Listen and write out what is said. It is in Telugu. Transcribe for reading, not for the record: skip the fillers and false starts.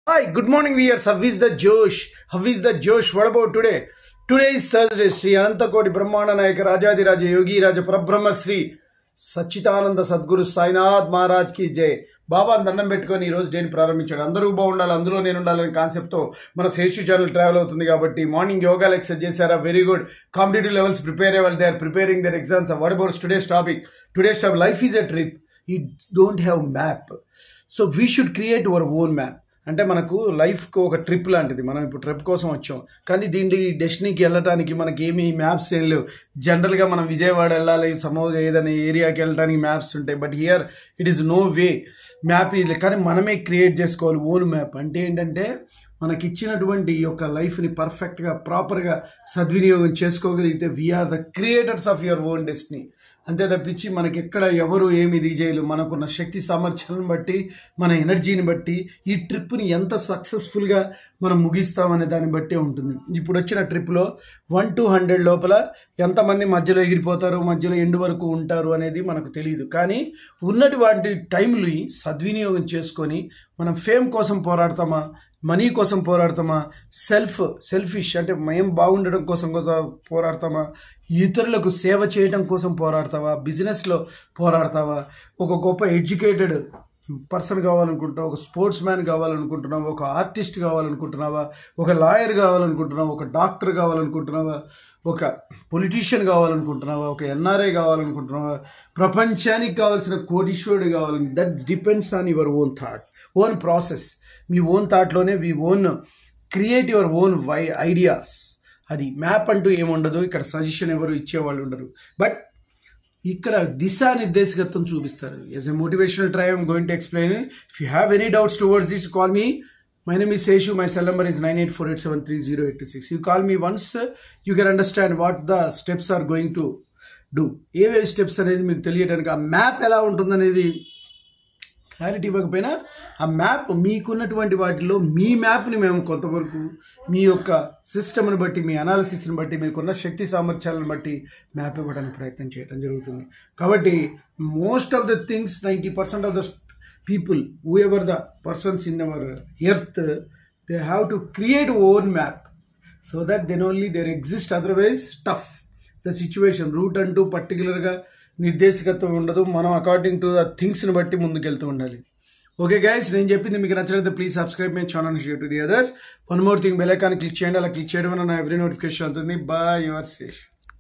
Hi, good morning viewers. How is the Josh? How is the Josh? What about today? Today is Thursday. Sri Anantakoti Brahmana Nayaka Rajadiraja Yogi Raja Parabrahma Sri Sachitananda Sadguru Sainath Maharaj ki jai. బాబా దండం పెట్టుకొని ఈరోజు డేని ప్రారంభించాడు. అందరూ బాగుండాలి, అందులో నేను ఉండాలనే కాన్సెప్ట్తో మన శేషు ఛానల్ ట్రావెల్ అవుతుంది. కాబట్టి మార్నింగ్ యోగా ఎక్సర్సైజ్ చేశారా? Very good. Competitive levels prepare అయ్యేవాళ్ళు they are preparing their exams. What about today's topic? Today's topic life is a trip. You don't have map, so we should create our own map. అంటే మనకు లైఫ్కి ఒక ట్రిప్ లాంటిది. మనం ఇప్పుడు ట్రిప్ కోసం వచ్చాం, కానీ దీనికి డెస్టినీకి వెళ్ళడానికి మనకి ఏమీ మ్యాప్స్ ఏం లేవు. జనరల్గా మనం విజయవాడ వెళ్ళాలి, సపోజ్ ఏదైనా ఏరియాకి వెళ్ళడానికి మ్యాప్స్ ఉంటాయి. But here it is no way map ఇది. కానీ మనమే క్రియేట్ చేసుకోవాలి ఓన్ మ్యాప్. అంటే ఏంటంటే మనకి ఇచ్చినటువంటి ఈ యొక్క లైఫ్ని పర్ఫెక్ట్గా ప్రాపర్గా సద్వినియోగం చేసుకోగలిగితే we are the creators of your own destiny. అంతే తప్పించి మనకి ఎక్కడ ఎవరు ఏమి ఇది చేయలేరు. మనకున్న శక్తి సామర్థ్యాలను బట్టి, మన ఎనర్జీని బట్టి ఈ ట్రిప్ని ఎంత సక్సెస్ఫుల్గా మనం ముగిస్తామనే దాన్ని బట్టే ఉంటుంది. ఇప్పుడు వచ్చిన ట్రిప్లో 1 to 100 లోపల ఎంతమంది మధ్యలో ఎగిరిపోతారు, మధ్యలో ఎండు వరకు ఉంటారు అనేది మనకు తెలియదు. కానీ ఉన్నటి వాటి టైంని సద్వినియోగం చేసుకొని మనం ఫేమ్ కోసం పోరాడతామా, మనీ కోసం పోరాడతామా, సెల్ఫిష్ అంటే మేము బాగుండడం కోసం పోరాడతామా, ఇతరులకు సేవ చేయడం కోసం పోరాడతావా, బిజినెస్లో పోరాడతావా, ఒక గొప్ప ఎడ్యుకేటెడ్ పర్సన్ కావాలనుకుంటున్నావా, ఒక స్పోర్ట్స్ మ్యాన్ కావాలనుకుంటున్నావా, ఒక ఆర్టిస్ట్ కావాలనుకుంటున్నావా, ఒక లాయర్ కావాలనుకుంటున్నావా, ఒక డాక్టర్ కావాలనుకుంటున్నావా, ఒక పొలిటీషియన్ కావాలనుకుంటున్నావా, ఒక ఎన్ఆర్ఐ కావాలనుకుంటున్నావా, ప్రపంచానికి కావాల్సిన కోటీశ్వరుడు కావాలని. That depends on your own thought, own process. మీ ఓన్ థాట్లోనే we own create your own ideas. అది మ్యాప్ అంటూ ఏముండదు. ఇక్కడ సజెషన్ ఎవరు ఇచ్చేవాళ్ళు ఉండరు. బట్ ఇక్కడ దిశానిర్దేశకత్వం చూపిస్తారు. As a motivational try I'm going to explain. If you have any doubts towards this, call me. My name is Seshu. My cell number is 9848730826. You call me once you can understand what the steps are going to do. ఏవే స్టెప్స్ అనేది మీకు తెలియడానికి, ఆ మ్యాప్ ఎలా ఉంటుందనేది క్లారిటీ ఇవ్వకపోయినా ఆ మ్యాప్ మీకున్నటువంటి వాటిలో మీ మ్యాప్ని మేము కొంతవరకు మీ యొక్క సిస్టమ్ని బట్టి, మీ అనాలిసిస్ని బట్టి, మీకున్న శక్తి సామర్థ్యాలను బట్టి మ్యాప్ ఇవ్వడానికి ప్రయత్నం చేయడం జరుగుతుంది. కాబట్టి most of the things 90% of the people, whoever the persons in our earth, they have to create own map, so that then only there exist. Otherwise tough the situation. Route అంటూ పర్టికులర్గా నిర్దేశకత్వం ఉండదు. మనం అకార్డింగ్ టు ద థింగ్స్ని బట్టి ముందుకెళ్తూ ఉండాలి. ఓకే గైస్, నేను చెప్పింది మీకు నచ్చినట్లయితే please subscribe my channel and share to the others. One more thing, bell icon click చేయండి. అలా క్లిక్ చేయడం వల్ల నా ఎవ్రీ నోటిఫికేషన్ అవుతుంది. Bye your Sesh.